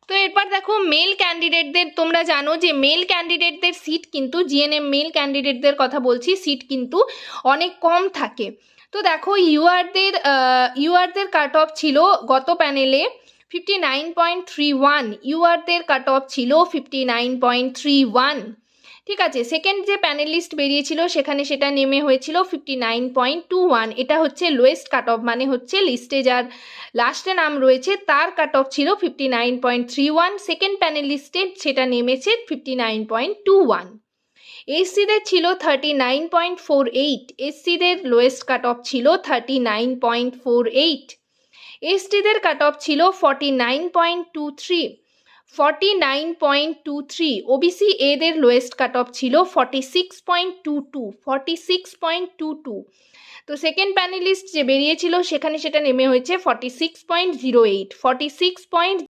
তো এরপর দেখো মেল ক্যান্ডিডেটদের, তোমরা জানো যে মেল ক্যান্ডিডেটদের সিট কিন্তু জিএনএম মেল ক্যান্ডিডেটদের কথা বলছি, সিট কিন্তু অনেক কম থাকে। তো দেখো ইউআরদের কাট অফ ছিল গত প্যানেলে 59.31, ইউআরদের কাট অফ ছিল 59.31। ঠিক আছে, সেকেন্ড যে প্যানেলিস্ট বেরিয়েছিল সেখানে সেটা নেমে হয়েছিল 59.21। এটা হচ্ছে লোয়েস্ট কাট অফ, মানে হচ্ছে লিস্টে যার লাস্টে নাম রয়েছে তার কাট অফ ছিল 59.31, সেকেন্ড প্যানেলিস্টে সেটা নেমেছে 59.21। এসসিদের ছিল 39.48, এসসিদের লোয়েস্ট কাট অফ ছিল 39.48। এসটিদের কাট অফ ছিল 49.23, 49.23। ওবিসি এদের লোয়েস্ট কাট অফ ছিল 46.22, 46.22। তো সেকেন্ড প্যানেলিস্ট যে বেরিয়েছিল সেখানে সেটা নেমে হয়েছে 46.08, 46.